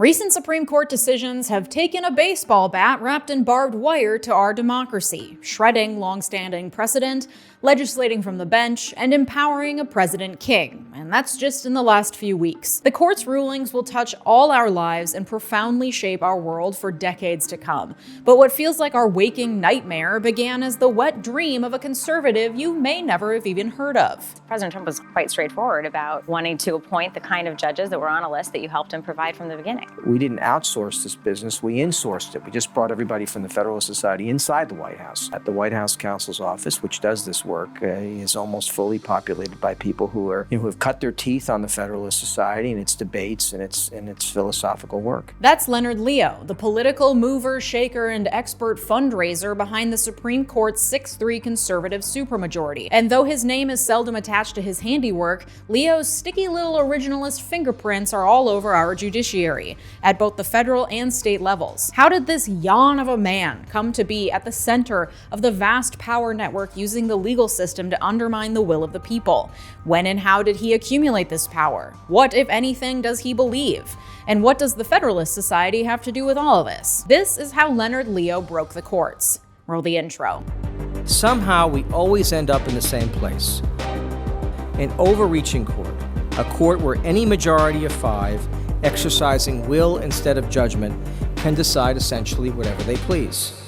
Recent Supreme Court decisions have taken a baseball bat wrapped in barbed wire to our democracy, shredding long-standing precedent, legislating from the bench, and empowering a president king. And that's just in the last few weeks. The court's rulings will touch all our lives and profoundly shape our world for decades to come. But what feels like our waking nightmare began as the wet dream of a conservative you may never have even heard of. President Trump was quite straightforward about wanting to appoint the kind of judges that were on a list that you helped him provide from the beginning. We didn't outsource this business, we insourced it. We just brought everybody from the Federalist Society inside the White House. At the White House counsel's office, which does this work, is almost fully populated by people who have cut their teeth on the Federalist Society and its debates and its philosophical work. That's 𝗪𝗠𝗠𝗠𝗧, the political mover, shaker, and expert fundraiser behind the Supreme Court's 6-3 conservative supermajority. And though his name is seldom attached to his handiwork, Leo's sticky little originalist fingerprints are all over our judiciary, at both the federal and state levels. How did this yawn of a man come to be at the center of the vast power network using the legal system to undermine the will of the people? When and how did he accumulate this power? What, if anything, does he believe? And what does the Federalist Society have to do with all of this? This is how 𝗪𝗠𝗠𝗠𝗧 broke the courts. Roll the intro. Somehow we always end up in the same place. An overreaching court, a court where any majority of 5, exercising will instead of judgment, can decide essentially whatever they please.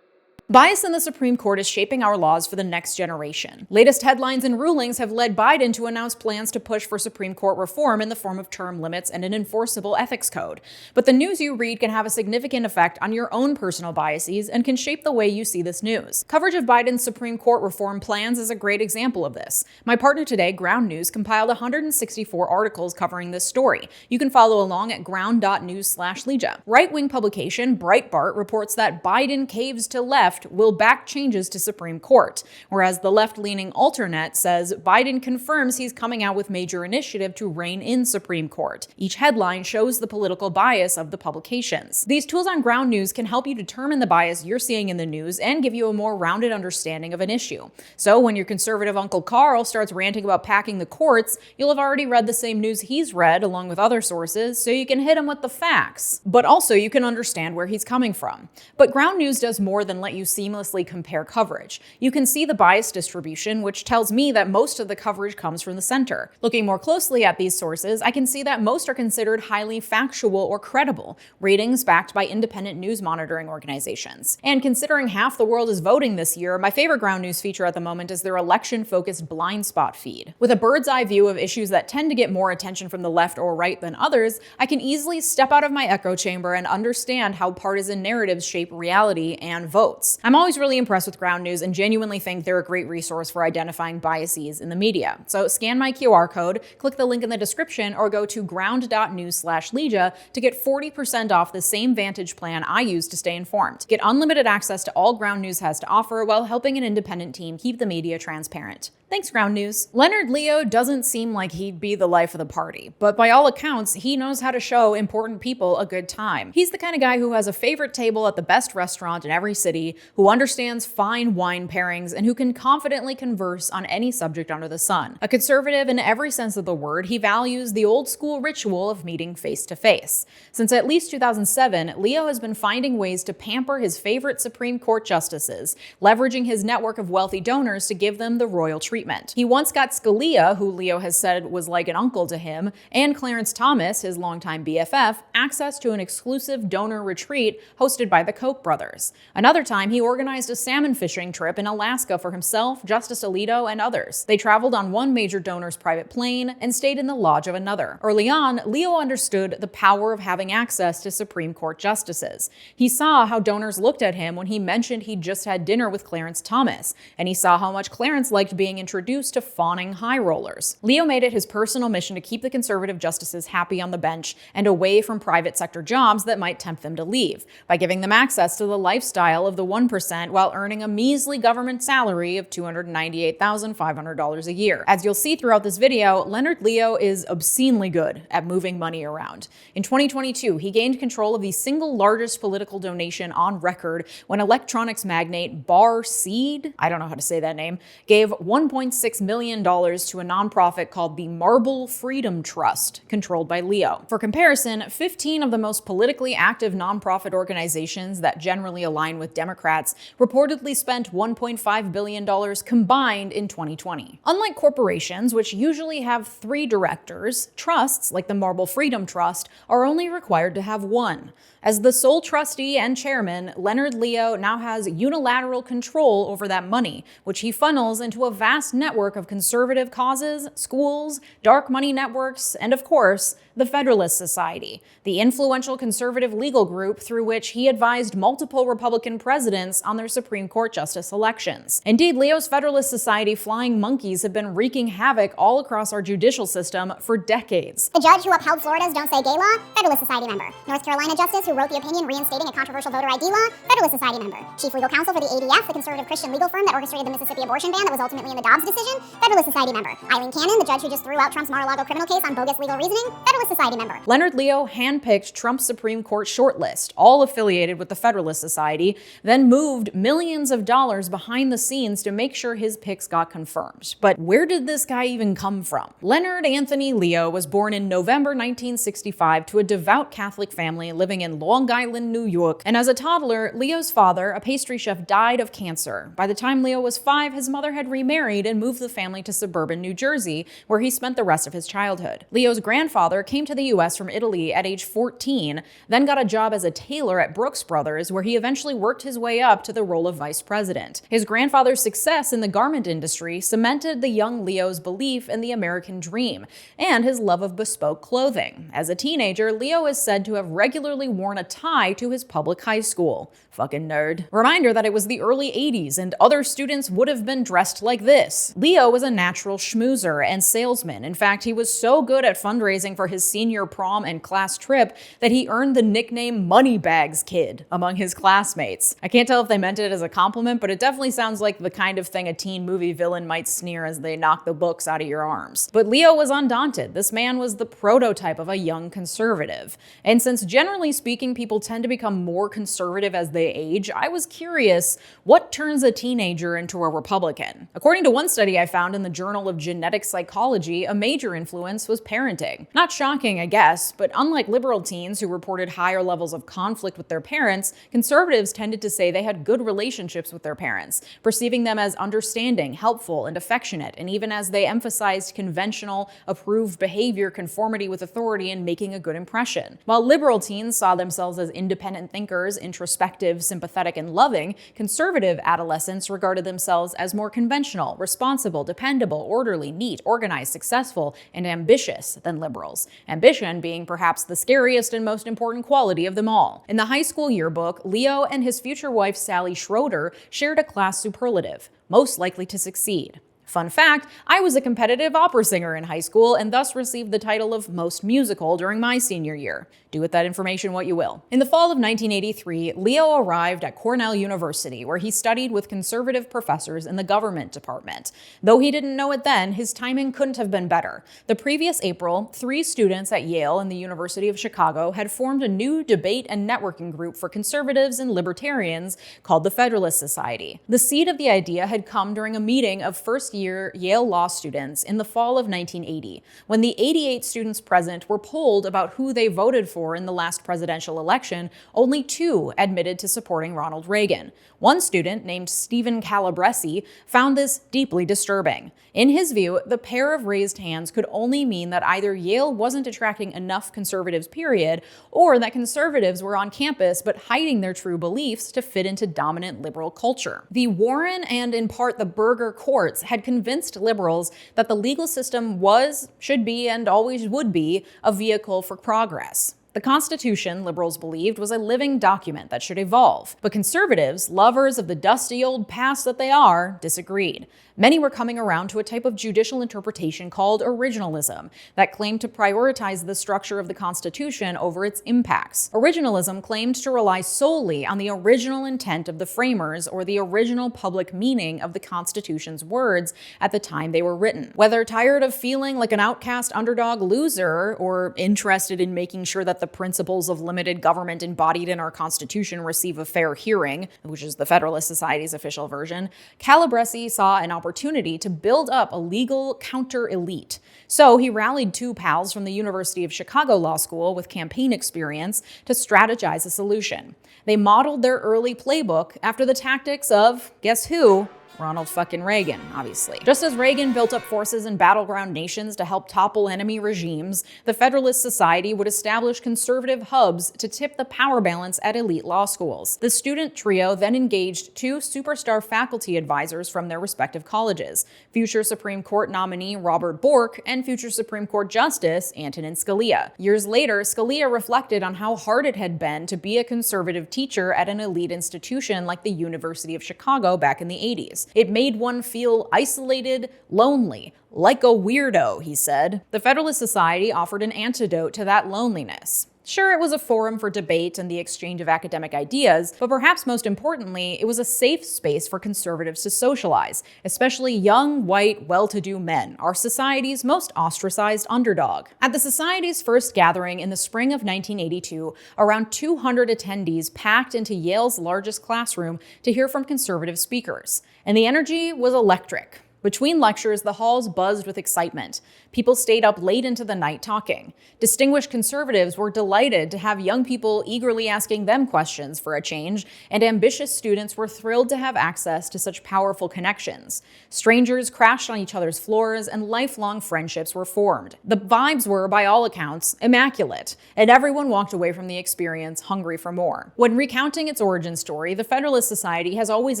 Bias in the Supreme Court is shaping our laws for the next generation. Latest headlines and rulings have led Biden to announce plans to push for Supreme Court reform in the form of term limits and an enforceable ethics code. But the news you read can have a significant effect on your own personal biases and can shape the way you see this news. Coverage of Biden's Supreme Court reform plans is a great example of this. My partner today, Ground News, compiled 164 articles covering this story. You can follow along at ground.news/Leeja. Right-wing publication Breitbart reports that Biden caves to left will back changes to Supreme Court, whereas the left-leaning Alternet says Biden confirms he's coming out with major initiative to rein in Supreme Court. Each headline shows the political bias of the publications. These tools on Ground News can help you determine the bias you're seeing in the news and give you a more rounded understanding of an issue. So when your conservative Uncle Carl starts ranting about packing the courts, you'll have already read the same news he's read along with other sources, so you can hit him with the facts. But also you can understand where he's coming from. But Ground News does more than let you seamlessly compare coverage. You can see the bias distribution, which tells me that most of the coverage comes from the center. Looking more closely at these sources, I can see that most are considered highly factual or credible, ratings backed by independent news monitoring organizations. And considering half the world is voting this year, my favorite Ground News feature at the moment is their election-focused blind spot feed. With a bird's eye view of issues that tend to get more attention from the left or right than others, I can easily step out of my echo chamber and understand how partisan narratives shape reality and votes. I'm always really impressed with Ground News and genuinely think they're a great resource for identifying biases in the media. So scan my QR code, click the link in the description, or go to ground.news/Leeja to get 40% off the same Vantage plan I use to stay informed. Get unlimited access to all Ground News has to offer while helping an independent team keep the media transparent. Thanks, Ground News. �𝗠𝗠𝗠𝗠𝗠 doesn't seem like he'd be the life of the party, but by all accounts, he knows how to show important people a good time. He's the kind of guy who has a favorite table at the best restaurant in every city, who understands fine wine pairings, and who can confidently converse on any subject under the sun. A conservative in every sense of the word, he values the old-school ritual of meeting face-to-face. Since at least 2007, Leo has been finding ways to pamper his favorite Supreme Court justices, leveraging his network of wealthy donors to give them the royal treatment. He once got Scalia, who Leo has said was like an uncle to him, and Clarence Thomas, his longtime BFF, access to an exclusive donor retreat hosted by the Koch brothers. Another time, he organized a salmon fishing trip in Alaska for himself, Justice Alito, and others. They traveled on one major donor's private plane and stayed in the lodge of another. Early on, Leo understood the power of having access to Supreme Court justices. He saw how donors looked at him when he mentioned he'd just had dinner with Clarence Thomas, and he saw how much Clarence liked being introduced to fawning high rollers. Leo made it his personal mission to keep the conservative justices happy on the bench and away from private sector jobs that might tempt them to leave, by giving them access to the lifestyle of the 1% while earning a measly government salary of $298,500 a year. As you'll see throughout this video, 𝗪𝗠𝗠𝗠𝗠𝗠 is obscenely good at moving money around. In 2022, he gained control of the single largest political donation on record when electronics magnate 𝗫𝗫𝗫𝗫, I don't know how to say that name, gave $1.5 $1.6 million to a nonprofit called the Marble Freedom Trust, controlled by Leo. For comparison, 15 of the most politically active nonprofit organizations that generally align with Democrats reportedly spent $1.5 billion combined in 2020. Unlike corporations, which usually have 3 directors, trusts, like the Marble Freedom Trust, are only required to have 1. As the sole trustee and chairman, 𝗪𝗠𝗠𝗧 now has unilateral control over that money, which he funnels into a vast network of conservative causes, schools, dark money networks, and of course, the Federalist Society, the influential conservative legal group through which he advised multiple Republican presidents on their Supreme Court justice elections. Indeed, Leo's Federalist Society flying monkeys have been wreaking havoc all across our judicial system for decades. The judge who upheld Florida's Don't Say Gay law, Federalist Society member. North Carolina justice who wrote the opinion reinstating a controversial voter ID law, Federalist Society member. Chief legal counsel for the ADF, the conservative Christian legal firm that orchestrated the Mississippi abortion ban that was ultimately in the Dobbs decision, Federalist Society member. Eileen Cannon, the judge who just threw out Trump's Mar-a-Lago criminal case on bogus legal reasoning, Federalist Society member. Leonard Leo handpicked Trump's Supreme Court shortlist, all affiliated with the Federalist Society, then moved millions of dollars behind the scenes to make sure his picks got confirmed. But where did this guy even come from? Leonard Anthony Leo was born in November 1965 to a devout Catholic family living in Long Island, New York, and as a toddler, Leo's father, a pastry chef, died of cancer. By the time Leo was 5, his mother had remarried and moved the family to suburban New Jersey, where he spent the rest of his childhood. Leo's grandfather came to the U.S. from Italy at age 14, then got a job as a tailor at Brooks Brothers, where he eventually worked his way up to the role of vice president. His grandfather's success in the garment industry cemented the young Leo's belief in the American dream and his love of bespoke clothing. As a teenager, Leo is said to have regularly worn a tie to his public high school. Fucking nerd. Reminder that it was the early 80s and other students would have been dressed like this. Leo was a natural schmoozer and salesman. In fact, he was so good at fundraising for his senior prom and class trip that he earned the nickname Moneybags Kid among his classmates. I can't tell if they meant it as a compliment, but it definitely sounds like the kind of thing a teen movie villain might sneer as they knock the books out of your arms. But Leo was undaunted. This man was the prototype of a young conservative. And since generally speaking, people tend to become more conservative as they age, I was curious, what turns a teenager into a Republican? According to one study I found in the Journal of Genetic Psychology, a major influence was parenting. Not shocking, I guess, but unlike liberal teens who reported higher levels of conflict with their parents, conservatives tended to say they had good relationships with their parents, perceiving them as understanding, helpful, and affectionate, and even as they emphasized conventional, approved behavior, conformity with authority, and making a good impression. While liberal teens saw themselves as independent thinkers, introspective, sympathetic, and loving, conservative adolescents regarded themselves as more conventional, responsible, dependable, orderly, neat, organized, successful, and ambitious than liberals. Ambition being perhaps the scariest and most important quality of them all. In the high school yearbook, Leo and his future wife Sally Schroeder shared a class superlative: most likely to succeed. Fun fact, I was a competitive opera singer in high school and thus received the title of most musical during my senior year. Do with that information what you will. In the fall of 1983, Leo arrived at Cornell University, where he studied with conservative professors in the government department. Though he didn't know it then, his timing couldn't have been better. The previous April, 3 students at Yale and the University of Chicago had formed a new debate and networking group for conservatives and libertarians called the Federalist Society. The seed of the idea had come during a meeting of first-year Yale law students in the fall of 1980, when the 88 students present were polled about who they voted for in the last presidential election. Only 2 admitted to supporting Ronald Reagan. One student, named Stephen Calabresi, found this deeply disturbing. In his view, the pair of raised hands could only mean that either Yale wasn't attracting enough conservatives, period, or that conservatives were on campus but hiding their true beliefs to fit into dominant liberal culture. The Warren and, in part, the Burger courts had convinced liberals that the legal system was, should be, and always would be a vehicle for progress. The Constitution, liberals believed, was a living document that should evolve. But conservatives, lovers of the dusty old past that they are, disagreed. Many were coming around to a type of judicial interpretation called originalism that claimed to prioritize the structure of the Constitution over its impacts. Originalism claimed to rely solely on the original intent of the framers or the original public meaning of the Constitution's words at the time they were written. Whether tired of feeling like an outcast underdog loser or interested in making sure that the principles of limited government embodied in our Constitution receive a fair hearing, which is the Federalist Society's official version, 𝗬𝗓𝗏𝗧 saw an opportunity to build up a legal counter-elite. So he rallied two pals from the University of Chicago Law School with campaign experience to strategize a solution. They modeled their early playbook after the tactics of, guess who? Ronald fucking Reagan, obviously. Just as Reagan built up forces in battleground nations to help topple enemy regimes, the Federalist Society would establish conservative hubs to tip the power balance at elite law schools. The student trio then engaged two superstar faculty advisors from their respective colleges, future Supreme Court nominee Robert Bork and future Supreme Court Justice Antonin Scalia. Years later, Scalia reflected on how hard it had been to be a conservative teacher at an elite institution like the University of Chicago back in the 80s. It made one feel isolated, lonely, like a weirdo, he said. The Federalist Society offered an antidote to that loneliness. Sure, it was a forum for debate and the exchange of academic ideas, but perhaps most importantly, it was a safe space for conservatives to socialize, especially young, white, well-to-do men, our society's most ostracized underdog. At the Society's first gathering in the spring of 1982, around 200 attendees packed into Yale's largest classroom to hear from conservative speakers, and the energy was electric. Between lectures, the halls buzzed with excitement. People stayed up late into the night talking. Distinguished conservatives were delighted to have young people eagerly asking them questions for a change, and ambitious students were thrilled to have access to such powerful connections. Strangers crashed on each other's floors, and lifelong friendships were formed. The vibes were, by all accounts, immaculate, and everyone walked away from the experience hungry for more. When recounting its origin story, the Federalist Society has always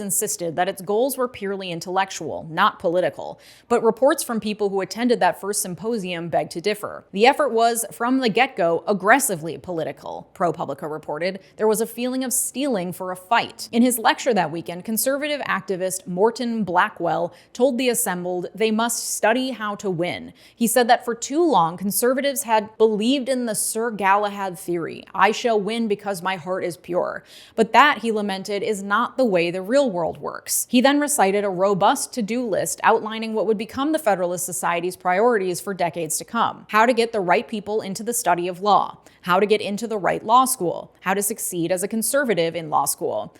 insisted that its goals were purely intellectual, not political, but reports from people who attended that first symposium beg to differ. The effort was, from the get-go, aggressively political, ProPublica reported. There was a feeling of stealing for a fight. In his lecture that weekend, conservative activist Morton Blackwell told the assembled they must study how to win. He said that for too long, conservatives had believed in the 𝗓𝗓𝗏𝗧 theory, I shall win because my heart is pure. But that, he lamented, is not the way the real world works. He then recited a robust to-do list outlining what would become the Federalist Society's priorities for decades to come. How to get the right people into the study of law, how to get into the right law school, how to succeed as a conservative in law school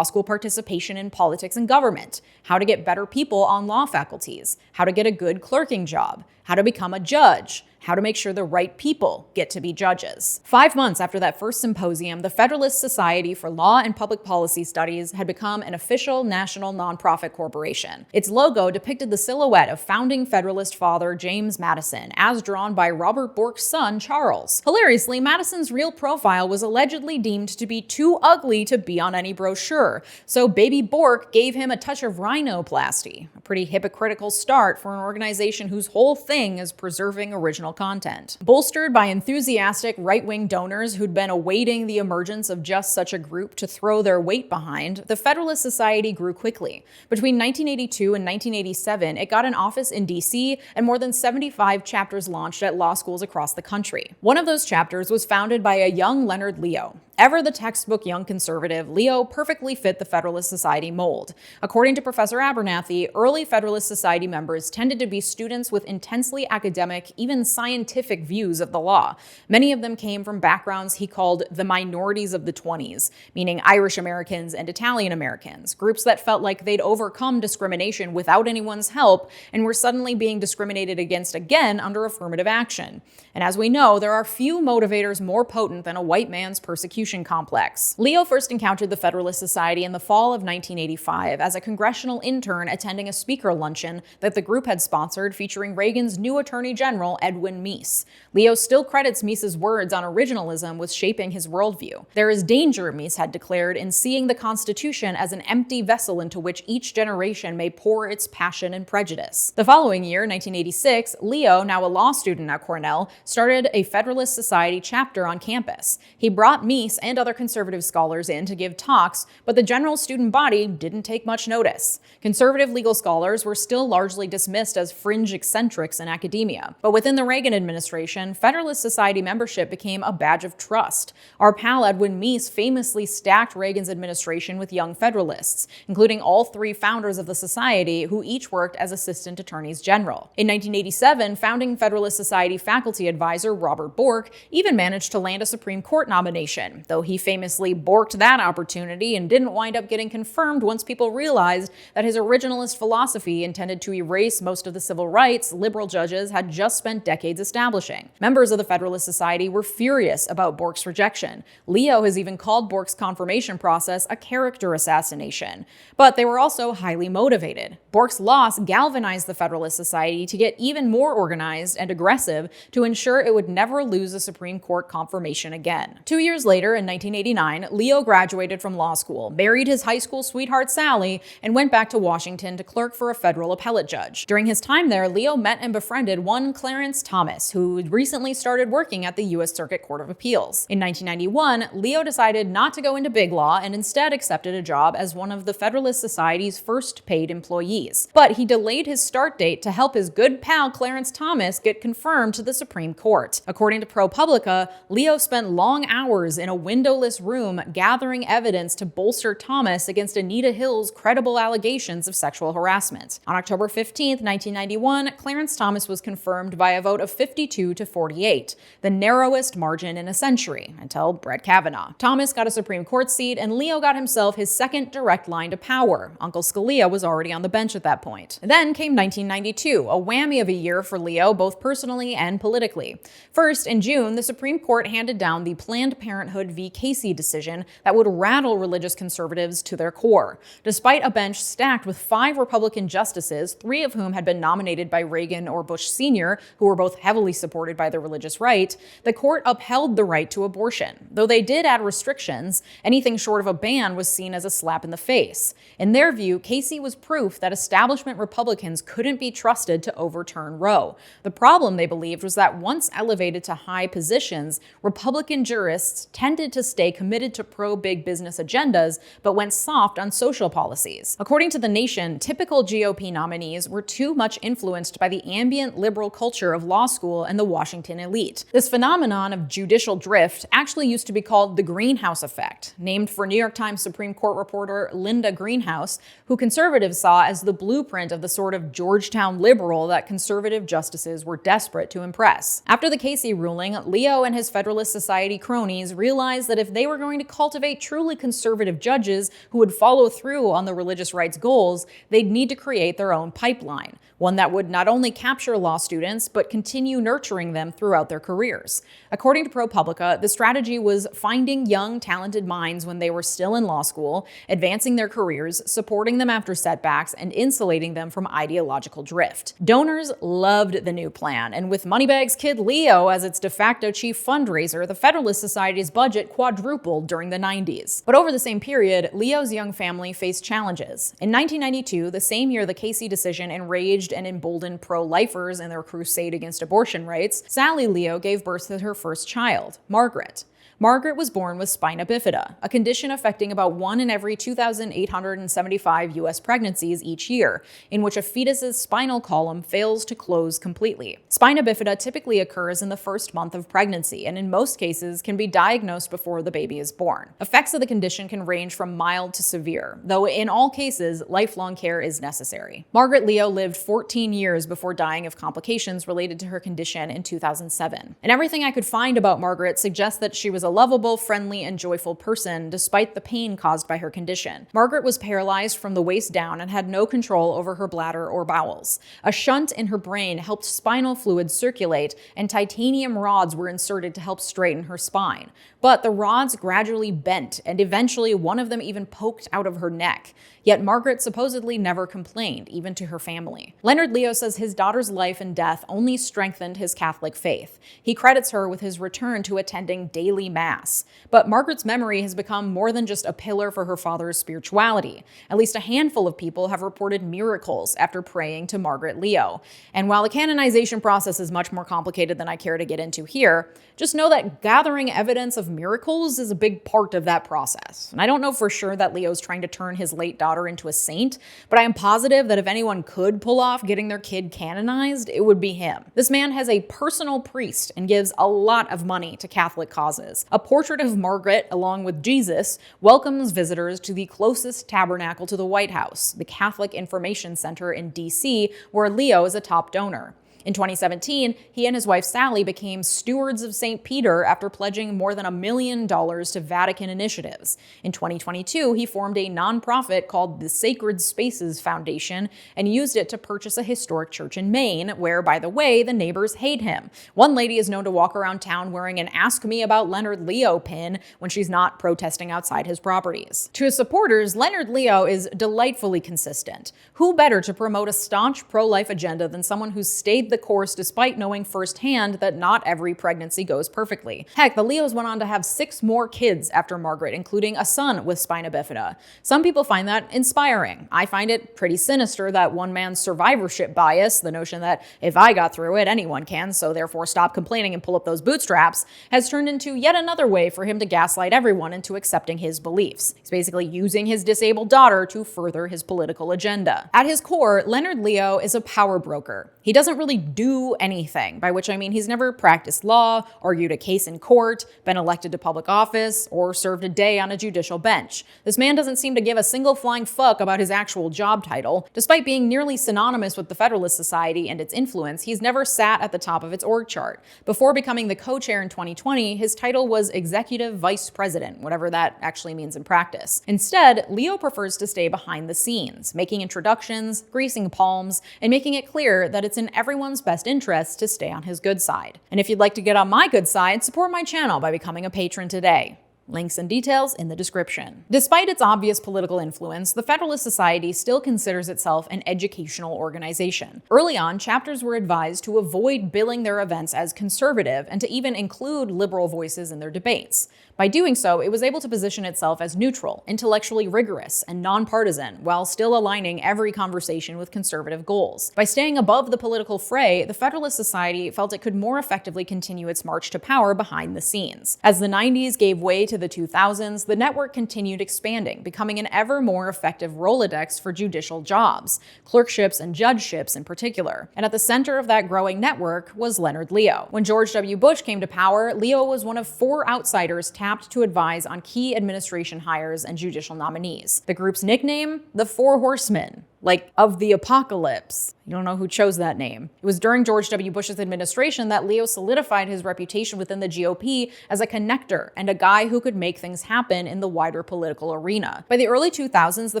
participation in politics and government, how to get better people on law faculties, how to get a good clerking job, how to become a judge, how to make sure the right people get to be judges. 5 months after that first symposium, the Federalist Society for Law and Public Policy Studies had become an official national nonprofit corporation. Its logo depicted the silhouette of founding Federalist father James Madison, as drawn by Robert Bork's son, Charles. Hilariously, Madison's real profile was allegedly deemed to be too ugly to be on any brochure, so baby Bork gave him a touch of rhinoplasty, a pretty hypocritical start for an organization whose whole thing is preserving original content. Bolstered by enthusiastic right-wing donors who'd been awaiting the emergence of just such a group to throw their weight behind, the Federalist Society grew quickly. Between 1982 and 1987, it got an office in D.C. and more than 75 chapters launched at law schools across the country. One of those chapters was founded by a young Leonard Leo. Ever the textbook young conservative, Leo perfectly fit the Federalist Society mold. According to Professor Abernathy, early Federalist Society members tended to be students with intensely academic, even scientific views of the law. Many of them came from backgrounds he called the minorities of the 20s, meaning Irish Americans and Italian Americans, groups that felt like they'd overcome discrimination without anyone's help and were suddenly being discriminated against again under affirmative action. And as we know, there are few motivators more potent than a white man's persecution complex. Leo first encountered the Federalist Society in the fall of 1985 as a congressional intern attending a speaker luncheon that the group had sponsored featuring Reagan's new Attorney General, Edwin Meese. Leo still credits Meese's words on originalism with shaping his worldview. There is danger, Meese had declared, in seeing the Constitution as an empty vessel into which each generation may pour its passion and prejudice. The following year, 1986, Leo, now a law student at Cornell, started a Federalist Society chapter on campus. He brought Meese Meese and other conservative scholars in to give talks, but the general student body didn't take much notice. Conservative legal scholars were still largely dismissed as fringe eccentrics in academia. But within the Reagan administration, Federalist Society membership became a badge of trust. Our pal Edwin Meese famously stacked Reagan's administration with young Federalists, including all three founders of the society, who each worked as assistant attorneys general. In 1987, founding Federalist Society faculty advisor Robert Bork even managed to land a Supreme Court nomination, though he famously borked that opportunity and didn't wind up getting confirmed once people realized that his originalist philosophy intended to erase most of the civil rights liberal judges had just spent decades establishing. Members of the Federalist Society were furious about Bork's rejection. Leo has even called Bork's confirmation process a character assassination. But they were also highly motivated. Bork's loss galvanized the Federalist Society to get even more organized and aggressive to ensure it would never lose a Supreme Court confirmation again. 2 years later, in 1989, Leo graduated from law school, married his high school sweetheart Sally, and went back to Washington to clerk for a federal appellate judge. During his time there, Leo met and befriended one Clarence Thomas, who recently started working at the U.S. Circuit Court of Appeals. In 1991, Leo decided not to go into big law and instead accepted a job as one of the Federalist Society's first paid employees. But he delayed his start date to help his good pal Clarence Thomas get confirmed to the Supreme Court. According to ProPublica, Leo spent long hours in a windowless room gathering evidence to bolster Thomas against Anita Hill's credible allegations of sexual harassment. On October 15, 1991, Clarence Thomas was confirmed by a vote of 52 to 48, the narrowest margin in a century, until Brett Kavanaugh. Thomas got a Supreme Court seat, and Leo got himself his second direct line to power. Uncle Scalia was already on the bench at that point. Then came 1992, a whammy of a year for Leo, both personally and politically. First, in June, the Supreme Court handed down the Planned Parenthood v. Casey decision that would rattle religious conservatives to their core. Despite a bench stacked with 5 Republican justices, 3 of whom had been nominated by Reagan or Bush Sr., who were both heavily supported by the religious right, the court upheld the right to abortion. Though they did add restrictions, anything short of a ban was seen as a slap in the face. In their view, Casey was proof that establishment Republicans couldn't be trusted to overturn Roe. The problem, they believed, was that once elevated to high positions, Republican jurists tended to stay committed to pro-big business agendas, but went soft on social policies. According to The Nation, typical GOP nominees were too much influenced by the ambient liberal culture of law school and the Washington elite. This phenomenon of judicial drift actually used to be called the Greenhouse effect, named for New York Times Supreme Court reporter Linda Greenhouse, who conservatives saw as the blueprint of the sort of Georgetown liberal that conservative justices were desperate to impress. After the Casey ruling, Leo and his Federalist Society cronies realized that if they were going to cultivate truly conservative judges who would follow through on the religious rights goals, they'd need to create their own pipeline, one that would not only capture law students, but continue nurturing them throughout their careers. According to ProPublica, the strategy was finding young, talented minds when they were still in law school, advancing their careers, supporting them after setbacks, and insulating them from ideological drift. Donors loved the new plan, and with Moneybags' kid Leo as its de facto chief fundraiser, the Federalist Society's budget quadrupled during the 90s. But over the same period, Leo's young family faced challenges. In 1992, the same year the Casey decision enraged and emboldened pro-lifers in their crusade against abortion rights, Sally Leo gave birth to her first child, Margaret. Margaret was born with spina bifida, a condition affecting about 1 in every 2,875 U.S. pregnancies each year, in which a fetus's spinal column fails to close completely. Spina bifida typically occurs in the first month of pregnancy, and in most cases can be diagnosed before the baby is born. Effects of the condition can range from mild to severe, though in all cases, lifelong care is necessary. Margaret Leo lived 14 years before dying of complications related to her condition in 2007. And everything I could find about Margaret suggests that she was a lovable, friendly, and joyful person despite the pain caused by her condition. Margaret was paralyzed from the waist down and had no control over her bladder or bowels. A shunt in her brain helped spinal fluid circulate, and titanium rods were inserted to help straighten her spine. But the rods gradually bent, and eventually one of them even poked out of her neck. Yet Margaret supposedly never complained, even to her family. Leonard Leo says his daughter's life and death only strengthened his Catholic faith. He credits her with his return to attending daily Mass Mass. But Margaret's memory has become more than just a pillar for her father's spirituality. At least a handful of people have reported miracles after praying to Margaret Leo. And while the canonization process is much more complicated than I care to get into here, just know that gathering evidence of miracles is a big part of that process. And I don't know for sure that Leo's trying to turn his late daughter into a saint, but I am positive that if anyone could pull off getting their kid canonized, it would be him. This man has a personal priest and gives a lot of money to Catholic causes. A portrait of Margaret, along with Jesus, welcomes visitors to the closest tabernacle to the White House, the Catholic Information Center in D.C., where Leo is a top donor. In 2017, he and his wife Sally became stewards of St. Peter after pledging more than $1 million to Vatican initiatives. In 2022, he formed a nonprofit called the Sacred Spaces Foundation and used it to purchase a historic church in Maine, where, by the way, the neighbors hate him. One lady is known to walk around town wearing an Ask Me About Leonard Leo pin when she's not protesting outside his properties. To his supporters, Leonard Leo is delightfully consistent. Who better to promote a staunch pro-life agenda than someone who's stayed the course despite knowing firsthand that not every pregnancy goes perfectly. Heck, the Leos went on to have 6 more kids after Margaret, including a son with spina bifida. Some people find that inspiring. I find it pretty sinister that one man's survivorship bias, the notion that if I got through it, anyone can, so therefore stop complaining and pull up those bootstraps, has turned into yet another way for him to gaslight everyone into accepting his beliefs. He's basically using his disabled daughter to further his political agenda. At his core, Leonard Leo is a power broker. He doesn't really do anything, by which I mean he's never practiced law, argued a case in court, been elected to public office, or served a day on a judicial bench. This man doesn't seem to give a single flying fuck about his actual job title. Despite being nearly synonymous with the Federalist Society and its influence, he's never sat at the top of its org chart. Before becoming the co-chair in 2020, his title was Executive Vice President, whatever that actually means in practice. Instead, Leo prefers to stay behind the scenes, making introductions, greasing palms, and making it clear that it's in everyone's best interest to stay on his good side. And if you'd like to get on my good side, support my channel by becoming a patron today. Links and details in the description. Despite its obvious political influence, the Federalist Society still considers itself an educational organization. Early on, chapters were advised to avoid billing their events as conservative and to even include liberal voices in their debates. By doing so, it was able to position itself as neutral, intellectually rigorous, and nonpartisan, while still aligning every conversation with conservative goals. By staying above the political fray, the Federalist Society felt it could more effectively continue its march to power behind the scenes. As the 90s gave way to the 2000s, the network continued expanding, becoming an ever more effective Rolodex for judicial jobs, clerkships and judgeships in particular. And at the center of that growing network was Leonard Leo. When George W. Bush came to power, Leo was one of 4 outsiders tapped to advise on key administration hires and judicial nominees. The group's nickname? The 4 Horsemen. Like, of the apocalypse. You don't know who chose that name. It was during George W. Bush's administration that Leo solidified his reputation within the GOP as a connector and a guy who could make things happen in the wider political arena. By the early 2000s, the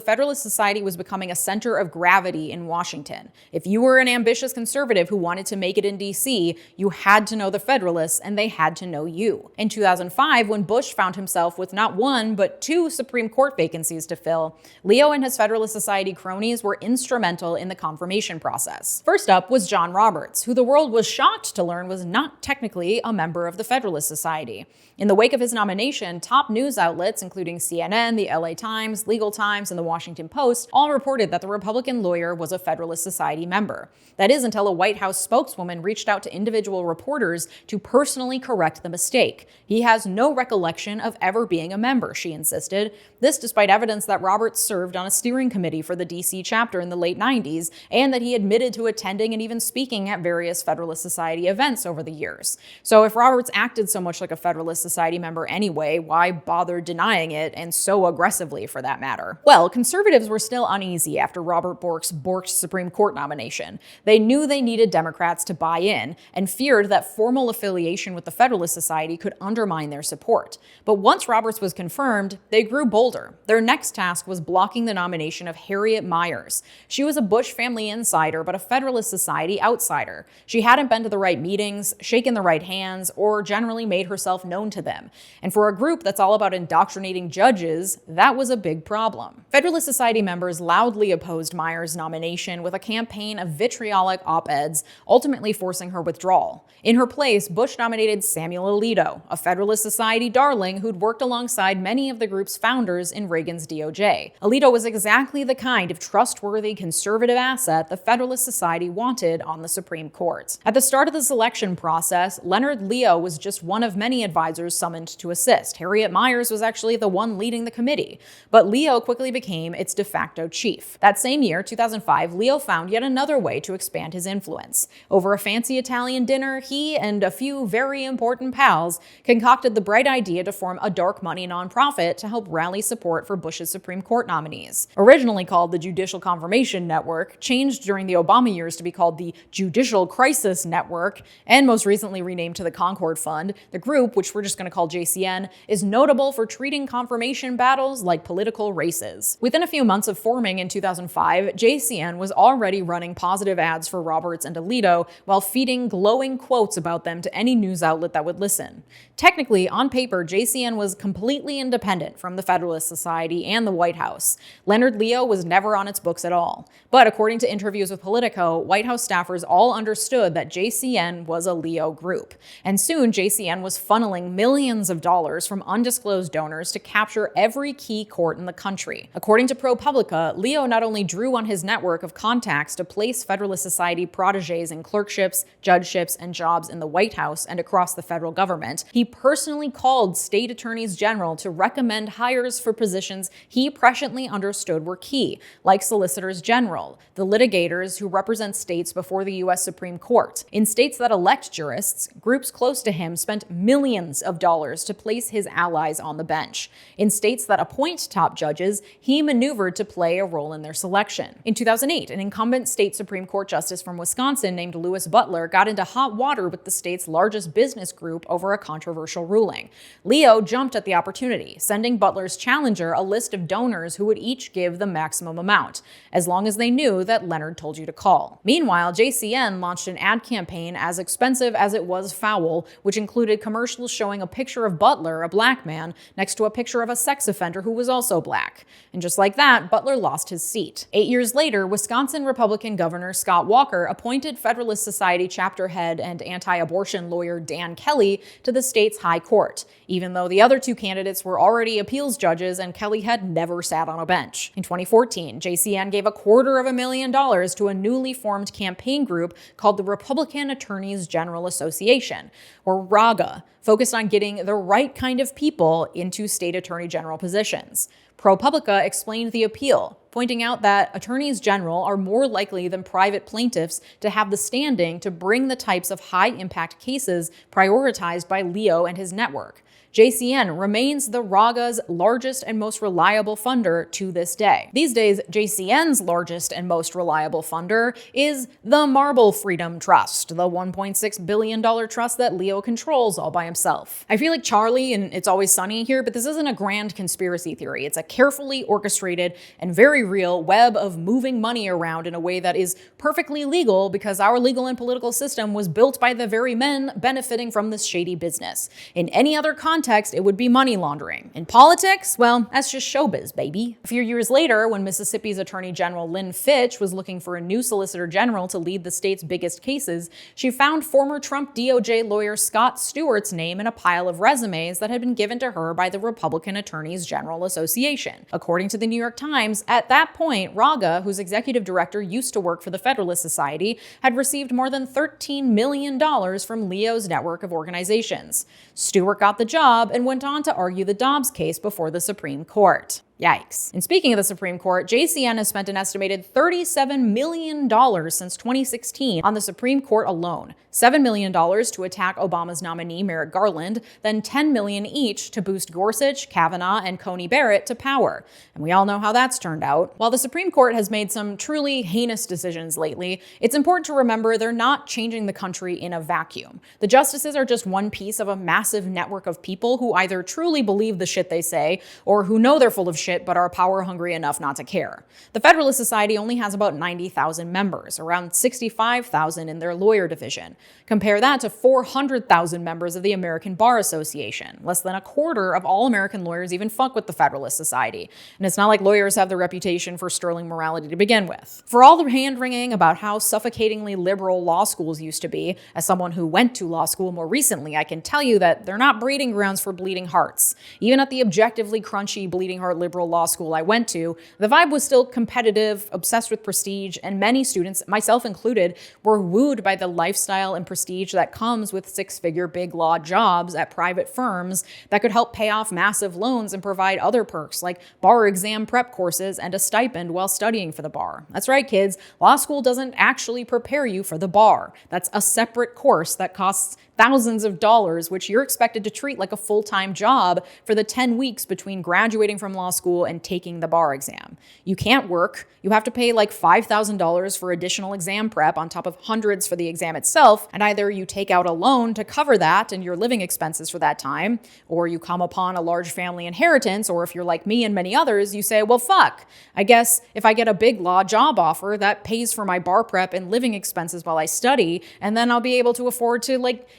Federalist Society was becoming a center of gravity in Washington. If you were an ambitious conservative who wanted to make it in DC, you had to know the Federalists and they had to know you. In 2005, when Bush found himself with not 1, but 2 Supreme Court vacancies to fill, Leo and his Federalist Society cronies were instrumental in the confirmation process. First up was John Roberts, who the world was shocked to learn was not technically a member of the Federalist Society. In the wake of his nomination, top news outlets, including CNN, the LA Times, Legal Times, and the Washington Post, all reported that the Republican lawyer was a Federalist Society member. That is until a White House spokeswoman reached out to individual reporters to personally correct the mistake. He has no recollection of ever being a member, she insisted. This despite evidence that Roberts served on a steering committee for the DC chapter in the late 90s, and that he admitted to attending and even speaking at various Federalist Society events over the years. So if Roberts acted so much like a Federalist Society member anyway, why bother denying it, and so aggressively for that matter? Well, conservatives were still uneasy after Robert Bork's Supreme Court nomination. They knew they needed Democrats to buy in, and feared that formal affiliation with the Federalist Society could undermine their support. But once Roberts was confirmed, they grew bolder. Their next task was blocking the nomination of Harriet Miers, Myers. She was a Bush family insider, but a Federalist Society outsider. She hadn't been to the right meetings, shaken the right hands, or generally made herself known to them. And for a group that's all about indoctrinating judges, that was a big problem. Federalist Society members loudly opposed Myers' nomination with a campaign of vitriolic op-eds, ultimately forcing her withdrawal. In her place, Bush nominated Samuel Alito, a Federalist Society darling who'd worked alongside many of the group's founders in Reagan's DOJ. Alito was exactly the kind of trustworthy conservative asset the Federalist Society wanted on the Supreme Court. At the start of the selection process, 𝗪𝗓𝗠𝗏 was just one of many advisors summoned to assist. Harriet Miers was actually the one leading the committee, but Leo quickly became its de facto chief. That same year, 2005, Leo found yet another way to expand his influence. Over a fancy Italian dinner, he and a few very important pals concocted the bright idea to form a dark money nonprofit to help rally support for Bush's Supreme Court nominees. Originally called the Judicial Confirmation Network, changed during the Obama years to be called the Judicial Crisis Network, and most recently renamed to the Concord Fund, the group, which we're just going to call JCN, is notable for treating confirmation battles like political races. Within a few months of forming in 2005, JCN was already running positive ads for Roberts and Alito while feeding glowing quotes about them to any news outlet that would listen. Technically, on paper, JCN was completely independent from the Federalist Society and the White House. 𝗪𝗓𝗠𝗏 was never on its books at all. But according to interviews with Politico, White House staffers all understood that JCN was a Leo group. And soon, JCN was funneling millions of dollars from undisclosed donors to capture every key court in the country. According to ProPublica, Leo not only drew on his network of contacts to place Federalist Society protégés in clerkships, judgeships, and jobs in the White House and across the federal government, he personally called state attorneys general to recommend hires for positions he presciently understood were key, like solicitors general, the litigators who represent states before the U.S. Supreme Court. In states that elect jurists, groups close to him spent millions of dollars to place his allies on the bench. In states that appoint top judges, he maneuvered to play a role in their selection. In 2008, an incumbent state Supreme Court justice from Wisconsin named Louis Butler got into hot water with the state's largest business group over a controversial ruling. Leo jumped at the opportunity, sending Butler's challenger a list of donors who would each give the maximum amount, as long as they knew that Leonard told you to call. Meanwhile, JCN launched an ad campaign as expensive as it was foul, which included commercials showing a picture of Butler, a black man, next to a picture of a sex offender who was also black. And just like that, Butler lost his seat. 8 years later, Wisconsin Republican Governor Scott Walker appointed Federalist Society chapter head and anti-abortion lawyer Dan Kelly to the state's high court, even though the other two candidates were already appeals judges and Kelly had never sat on a bench. In 2014, JCN gave $250,000 to a newly formed campaign group called the Republican Attorneys General Association, or RAGA, focused on getting the right kind of people into state attorney general positions. ProPublica explained the appeal, pointing out that attorneys general are more likely than private plaintiffs to have the standing to bring the types of high-impact cases prioritized by Leo and his network. JCN remains the RAGA's largest and most reliable funder to this day. These days, JCN's largest and most reliable funder is the Marble Freedom Trust, the $1.6 billion trust that Leo controls all by himself. I feel like Charlie and It's Always Sunny here, but this isn't a grand conspiracy theory. It's a carefully orchestrated and very real web of moving money around in a way that is perfectly legal because our legal and political system was built by the very men benefiting from this shady business. In any other context, it would be money laundering. In politics, well, that's just showbiz, baby. A few years later, when Mississippi's Attorney General Lynn Fitch was looking for a new Solicitor General to lead the state's biggest cases, she found former Trump DOJ lawyer Scott Stewart's name in a pile of resumes that had been given to her by the Republican Attorneys General Association. According to the New York Times, at that point, RAGA, whose executive director used to work for the Federalist Society, had received more than $13 million from Leo's network of organizations. Stewart got the job and went on to argue the Dobbs case before the Supreme Court. Yikes. And speaking of the Supreme Court, JCN has spent an estimated $37 million since 2016 on the Supreme Court alone. $7 million to attack Obama's nominee, Merrick Garland, then $10 million each to boost Gorsuch, Kavanaugh, and Coney Barrett to power. And we all know how that's turned out. While the Supreme Court has made some truly heinous decisions lately, it's important to remember they're not changing the country in a vacuum. The justices are just one piece of a massive network of people who either truly believe the shit they say or who know they're full of shit shit but are power hungry enough not to care. The Federalist Society only has about 90,000 members, around 65,000 in their lawyer division. Compare that to 400,000 members of the American Bar Association. Less than a quarter of all American lawyers even fuck with the Federalist Society. And it's not like lawyers have the reputation for sterling morality to begin with. For all the hand-wringing about how suffocatingly liberal law schools used to be, as someone who went to law school more recently, I can tell you that they're not breeding grounds for bleeding hearts. Even at the objectively crunchy, bleeding heart liberal law school I went to, the vibe was still competitive, obsessed with prestige, and many students, myself included, were wooed by the lifestyle and prestige that comes with six-figure big law jobs at private firms that could help pay off massive loans and provide other perks like bar exam prep courses and a stipend while studying for the bar. That's right, kids. Law school doesn't actually prepare you for the bar. That's a separate course that costs thousands of dollars, which you're expected to treat like a full-time job for the 10 weeks between graduating from law school and taking the bar exam. You can't work. You have to pay like $5,000 for additional exam prep on top of hundreds for the exam itself, and either you take out a loan to cover that and your living expenses for that time, or you come upon a large family inheritance, or if you're like me and many others, you say, well, fuck, I guess if I get a big law job offer that pays for my bar prep and living expenses while I study, and then I'll be able to afford to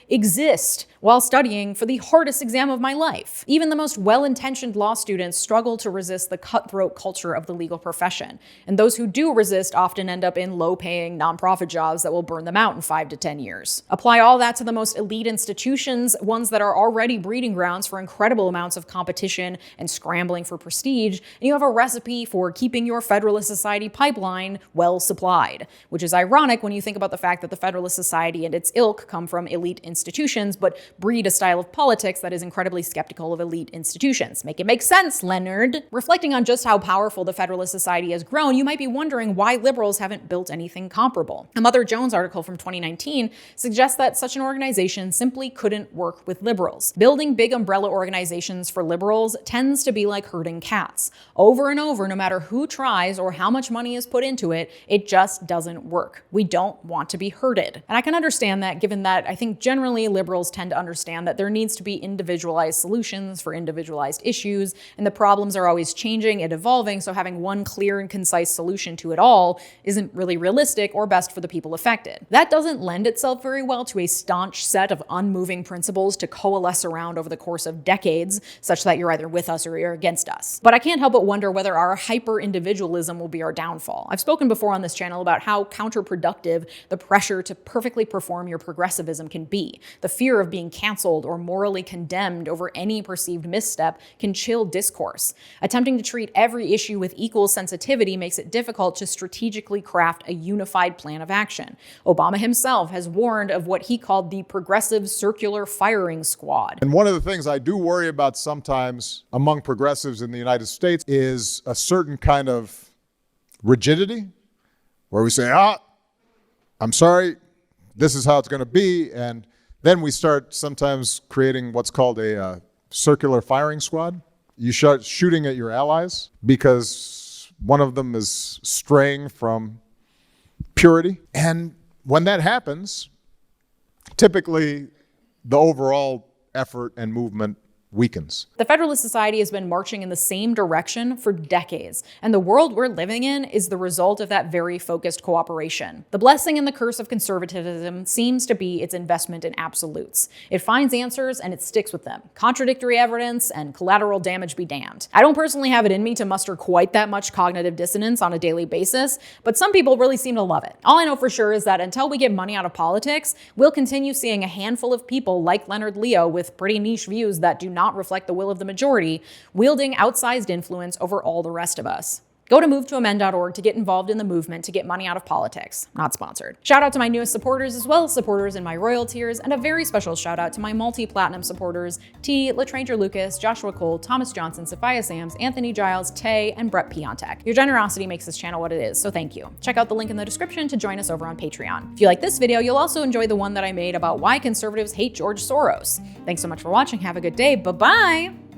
exist while studying for the hardest exam of my life. Even the most well-intentioned law students struggle to resist the cutthroat culture of the legal profession. And those who do resist often end up in low-paying nonprofit jobs that will burn them out in 5 to 10 years. Apply all that to the most elite institutions, ones that are already breeding grounds for incredible amounts of competition and scrambling for prestige, and you have a recipe for keeping your Federalist Society pipeline well supplied, which is ironic when you think about the fact that the Federalist Society and its ilk come from elite institutions, but breed a style of politics that is incredibly skeptical of elite institutions. Make it make sense, Leonard. Reflecting on just how powerful the Federalist Society has grown, you might be wondering why liberals haven't built anything comparable. A Mother Jones article from 2019 suggests that such an organization simply couldn't work with liberals. Building big umbrella organizations for liberals tends to be like herding cats. Over and over, no matter who tries or how much money is put into it, it just doesn't work. We don't want to be herded. And I can understand that, given that I think generally liberals tend to understand that there needs to be individualized solutions for individualized issues, and the problems are always changing and evolving, so having one clear and concise solution to it all isn't really realistic or best for the people affected. That doesn't lend itself very well to a staunch set of unmoving principles to coalesce around over the course of decades, such that you're either with us or you're against us. But I can't help but wonder whether our hyper-individualism will be our downfall. I've spoken before on this channel about how counterproductive the pressure to perfectly perform your progressivism can be. The fear of being canceled or morally condemned over any perceived misstep can chill discourse. Attempting to treat every issue with equal sensitivity makes it difficult to strategically craft a unified plan of action. Obama himself has warned of what he called the progressive circular firing squad. And one of the things I do worry about sometimes among progressives in the United States is a certain kind of rigidity where we say, I'm sorry, this is how it's going to be, and then we start sometimes creating what's called a circular firing squad. You start shooting at your allies because one of them is straying from purity. And when that happens, typically the overall effort and movement weakens. The Federalist Society has been marching in the same direction for decades, and the world we're living in is the result of that very focused cooperation. The blessing and the curse of conservatism seems to be its investment in absolutes. It finds answers and it sticks with them. Contradictory evidence and collateral damage be damned. I don't personally have it in me to muster quite that much cognitive dissonance on a daily basis, but some people really seem to love it. All I know for sure is that until we get money out of politics, we'll continue seeing a handful of people like Leonard Leeja with pretty niche views that do not reflect the will of the majority, wielding outsized influence over all the rest of us. Go to movetoamend.org to get involved in the movement to get money out of politics. Not sponsored. Shout out to my newest supporters, as well as supporters in my royal tiers, and a very special shout out to my multi-platinum supporters, T, LaTranger Lucas, Joshua Cole, Thomas Johnson, Sophia Sams, Anthony Giles, Tay, and Brett Piontek. Your generosity makes this channel what it is, so thank you. Check out the link in the description to join us over on Patreon. If you like this video, you'll also enjoy the one that I made about why conservatives hate George Soros. Thanks so much for watching. Have a good day. Bye-bye.